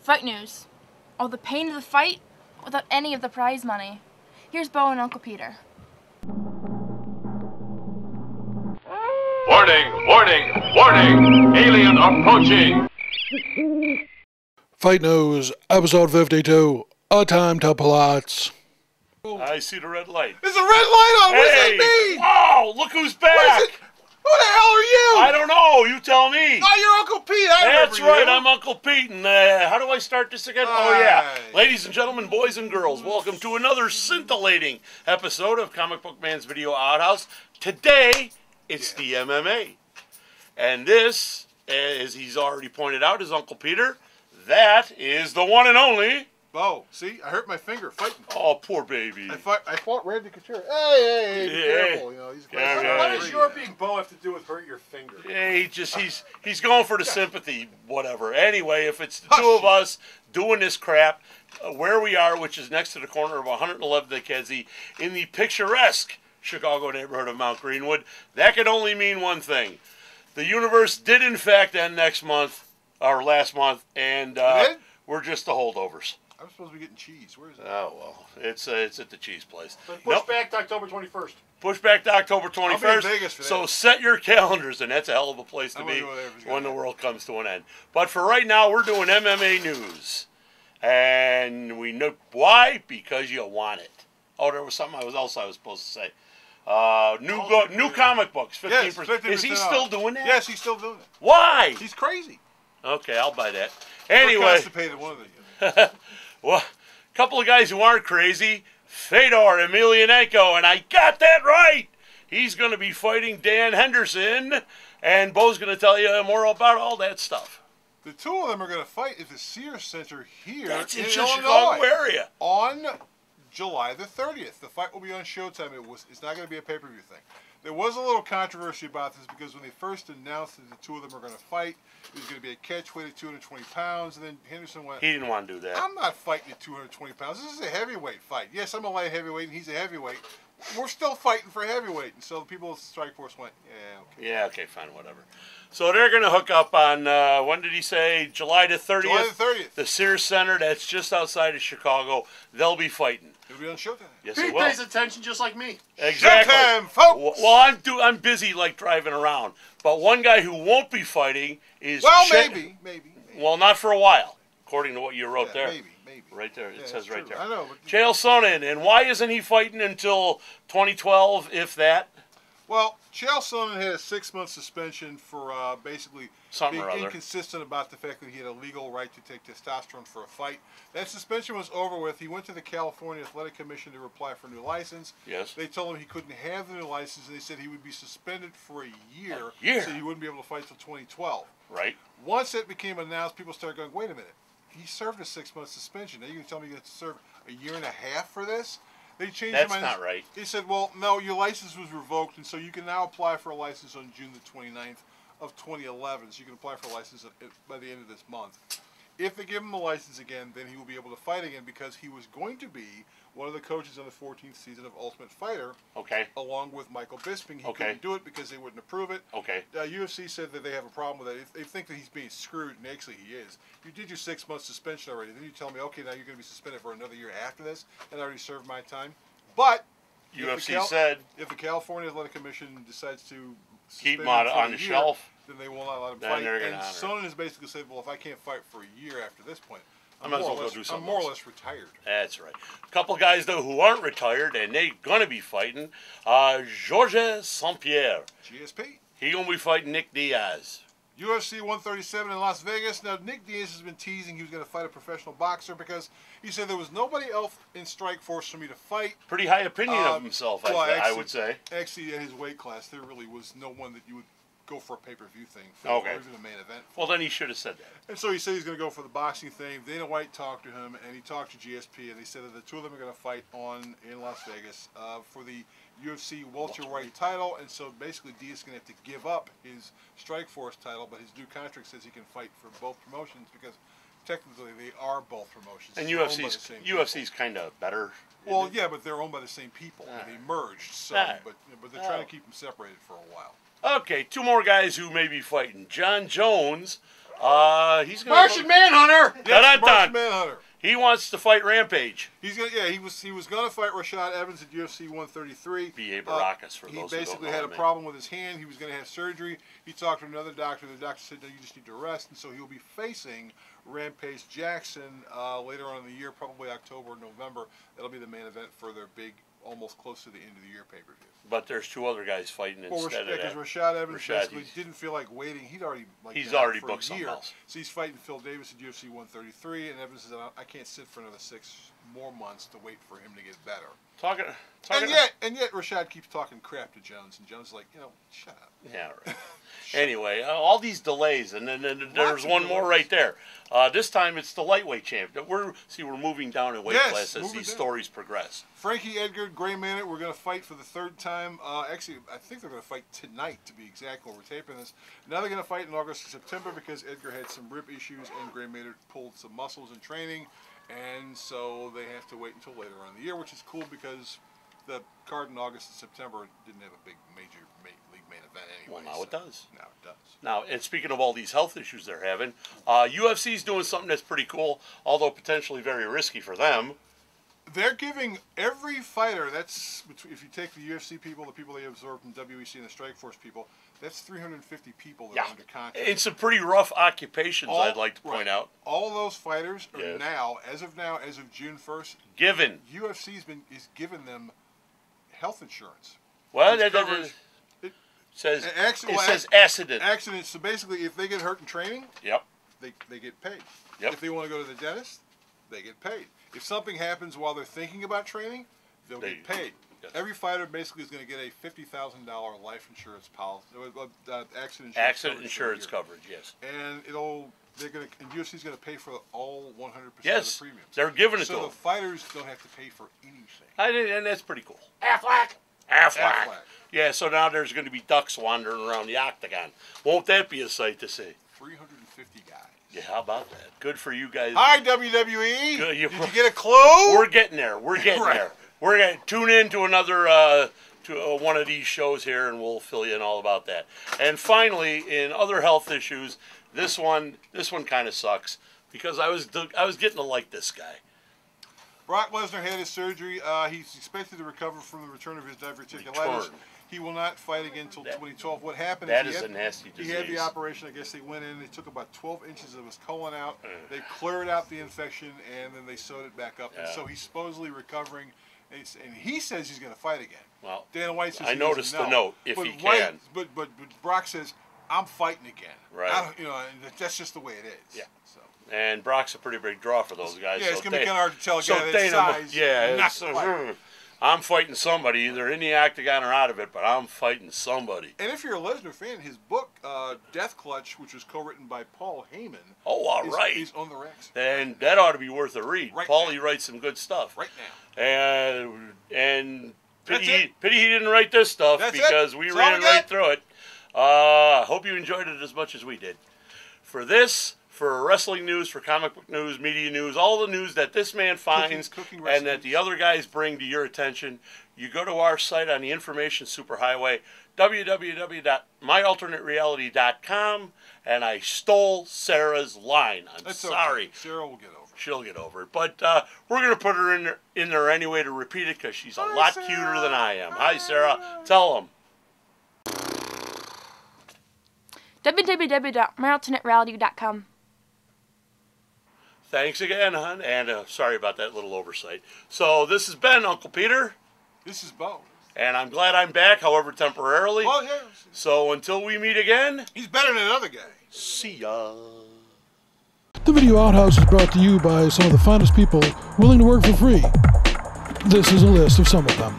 Fight news. All the pain of the fight without any of the prize money. Here's Bo and Uncle Peter. Warning! Warning! Warning! Alien approaching! Fight news, episode 52, A Time to Plots. I see the red light. There's a red light on! What does Hey! that mean? Oh, look who's back! Who the hell are you? I don't know. You tell me. Oh, you're Uncle Pete. I That's remember right. you. I'm Uncle Pete. And how do I start this again? Oh, yeah. Ladies and gentlemen, boys and girls, welcome to another scintillating episode of Comic Book Man's Video Outhouse. Today, it's the MMA. And this, as he's already pointed out, is Uncle Peter. That is the one and only... Bo, see? I hurt my finger fighting. Oh, poor baby. I fought Randy Couture. Hey, be Yeah. careful. You know, he's What does your being Bo have to do with hurt your finger? Yeah, he's going for the sympathy, whatever. Anyway, if it's the two of us doing this crap, where we are, which is next to the corner of 111th and Kedzie, in the picturesque Chicago neighborhood of Mount Greenwood, that could only mean one thing. The universe did in fact end next month, or last month, and we're just the holdovers. I'm supposed to be getting cheese. Where is it? Oh, well, it's at the cheese place. But push back to October 21st. Push back to October 21st. I'll be in Vegas for that. So set your calendars, and that's a hell of a place to I'm be gonna go there if it's when gonna the world comes to an end. But for right now, we're doing MMA news. And we know why? Because you want it. Oh, there was something else I was supposed to say. New comic books, 15%. Yes, 15% Is he still doing that? Yes, he's still doing it. Why? He's crazy. Okay, I'll buy that. Or Anyway, constipated, one of the well, a couple of guys who aren't crazy, Fedor Emelianenko, and I got that right. He's going to be fighting Dan Henderson, and Bo's going to tell you more about all that stuff. The two of them are going to fight at the Sears Center here That's in the Illinois Chicago area. on July the 30th. The fight will be on Showtime. It's not going to be a pay-per-view thing. There was a little controversy about this because when they first announced that the two of them were going to fight, it was going to be a catch weight of 220 pounds, and then Henderson went, He didn't want to do that. I'm not fighting at 220 pounds. This is a heavyweight fight. Yes, I'm a light heavyweight, and he's a heavyweight. We're still fighting for heavyweight. And so the people at Strikeforce went, yeah, okay. Yeah, okay, fine, whatever. So they're going to hook up on, when did he say? July the 30th? July the 30th. The Sears Center, that's just outside of Chicago. They'll be fighting. It'll be on Showtime. Yes, Pete it will. pays attention just like me. Exactly. Showtime, folks. Well, I'm busy like driving around. But one guy who won't be fighting is Maybe. Well, not for a while, according to what you wrote there. Maybe. Right there. It Yeah, says right true. there. I know. But Chael Sonnen, and why isn't he fighting until 2012, if that? Well, Chael Sonnen had a 6-month suspension for basically Something being or other. inconsistent about the fact that he had a legal right to take testosterone for a fight. That suspension was over with. He went to the California Athletic Commission to apply for a new license. Yes. They told him he couldn't have the new license, and they said he would be suspended for a year. A year? So he wouldn't be able to fight till 2012. Right. Once it became announced, people started going, wait a minute. He served a 6-month suspension. Now you're going to tell me you have to serve a year and a half for this? They changed That's their mind. not right. They said, well, no, your license was revoked, and so you can now apply for a license on June the 29th of 2011. So you can apply for a license by the end of this month. If they give him a license again, then he will be able to fight again because he was going to be one of the coaches on the 14th season of Ultimate Fighter, Okay. along with Michael Bisping. He Okay. couldn't do it because they wouldn't approve it. Okay. UFC said that they have a problem with it. They think that he's being screwed, and actually he is. You did your 6-month suspension already. Then you tell me, okay, now you're going to be suspended for another year after this, and I already served my time. But UFC said if the California Athletic Commission decides to keep him suspend him for on a the year, shelf. then they will not let him Then fight. they're gonna And honor Sonnen has basically said, well, if I can't fight for a year after this point, I might as well go do I'm something more or else. less retired. That's right. A couple guys, though, who aren't retired, and they're going to be fighting. Georges St-Pierre. GSP. He's going to be fighting Nick Diaz. UFC 137 in Las Vegas. Now, Nick Diaz has been teasing he was going to fight a professional boxer because he said there was nobody else in Strikeforce for me to fight. Pretty high opinion of himself, I would say. Actually, at his weight class, there really was no one that you would go for a pay-per-view thing for, Okay. or even a main event. Well, then he should have said that. And so he said he's going to go for the boxing thing. Dana White talked to him, and he talked to GSP, and they said that the two of them are going to fight in Las Vegas for the UFC welterweight title. And so basically, Diaz is going to have to give up his Strikeforce title, but his new contract says he can fight for both promotions because technically they are both promotions. And They're owned by the same UFC's people. kind of better. Well, yeah, but they're owned by the same people. They merged some, but they're trying to keep them separated for a while. Okay, two more guys who may be fighting. John Jones He's gonna Martian Manhunter. Yes, Dun-dun-dun. Martian Manhunter. He wants to fight Rampage. He's gonna, yeah, he was gonna fight Rashad Evans at UFC 133. B.A. Baracus, for He those who don't basically know had a him. problem with his hand. He was gonna have surgery. He talked to another doctor. The doctor said, "No, you just need to rest." And so he'll be facing Rampage Jackson later on in the year, probably October or November. That'll be the main event for their big, almost close to the end of the year pay-per-view. But there's two other guys fighting instead of because that. Rashad Evans Rashad, basically he's- didn't feel like waiting. He's already booked for a something year. else. So he's fighting Phil Davis at UFC 133, and Evans says, "I can't sit for another 6 more months to wait for him to get better." Talking. And yet Rashad keeps talking crap to Jones, and Jones is like, shut up. Yeah, right. Anyway, all these delays, and then there's of one more delays. right there. This time it's the lightweight champ. We're moving down in weight Yes, class as moving these down. stories progress. Frankie Edgar, Gray Manet, we're going to fight for the 3rd time. Actually, I think they're going to fight tonight, to be exact, while we're taping this. Now they're going to fight in August and September because Edgar had some rib issues and Gray Manet pulled some muscles in training. And so they have to wait until later on in the year, which is cool because the card in August and September didn't have a big major league main event anyway. Well, now it does. Now it does. Now, and speaking of all these health issues they're having, UFC's doing something that's pretty cool, although potentially very risky for them. They're giving every fighter, that's, if you take the UFC people, the people they absorbed from WEC and the Strikeforce people, that's 350 people that are under contract. It's some pretty rough occupations, I'd like to point out. All of those fighters are Yes. now, as of June 1st, Given. UFC's is giving them health insurance. Well, Which it covers- says Accident- it says accident. Accidents. So basically, if they get hurt in training, Yep. they get paid. Yep. If they want to go to the dentist, they get paid. If something happens while they're thinking about training, they'll get paid. Yes. Every fighter basically is going to get a $50,000 life insurance policy, accident insurance. Accident coverage insurance for a year. coverage, yes. And and UFC's going to pay for all 100% Yes, of the premiums. they're giving it to So the them. fighters don't have to pay for anything. And that's pretty cool. Affleck. Affleck. Yeah, so now there's going to be ducks wandering around the octagon. Won't that be a sight to see? 350 guys. Yeah, how about that? Good for you guys. Hi, WWE. Good, Did you get a clue? We're getting there. We're getting Right. there. We're going to tune in to another one of these shows here, and we'll fill you in all about that. And finally, in other health issues, this one kind of sucks because I was getting to like this guy. Brock Lesnar had his surgery. He's expected to recover from the return of his diverticulitis. Return. He will not fight again until 2012. What happened That is is a nasty he had the disease. operation. I guess they went in. They took about 12 inches of his colon out. They cleared out the infection, and then they sewed it back up. And Yeah. so he's supposedly recovering. And he says he's going to fight again. Well, Dana White says I he doesn't noticed know. the note, if but he White, can. But Brock says, I'm fighting again. Right. And that's just the way it is. Yeah. So. And Brock's a pretty big draw for those guys. Yeah, it's so going to be kind of hard to tell a guy that Dana, size. yeah, not it's, fight. I'm fighting somebody, either in the octagon or out of it, but I'm fighting somebody. And if you're a Lesnar fan, his book, Death Clutch, which was co-written by Paul Heyman, Oh, all right. is on the racks And that ought to be worth a read. Right Paulie now. writes some good stuff. right now. And That's pity he didn't write this stuff That's because it. we That's all ran we right got. through it. Hope you enjoyed it as much as we did. For wrestling news, for comic book news, media news, all the news that this man finds cooking and that recipes. the other guys bring to your attention, you go to our site on the information superhighway, www.myalternatereality.com, and I stole Sarah's line. I'm That's sorry. Okay. Sarah will get over it. She'll get over it. But we're going to put her in there anyway to repeat it because she's a lot cuter than I am. Hi, Sarah. Tell them. www.myalternatereality.com. Thanks again, hon. And sorry about that little oversight. So this has been Uncle Peter, This is Bo. and I'm glad I'm back, however temporarily. Well, yeah. So until we meet again, He's better than another guy. see ya. The Video Outhouse is brought to you by some of the finest people willing to work for free. This is a list of some of them.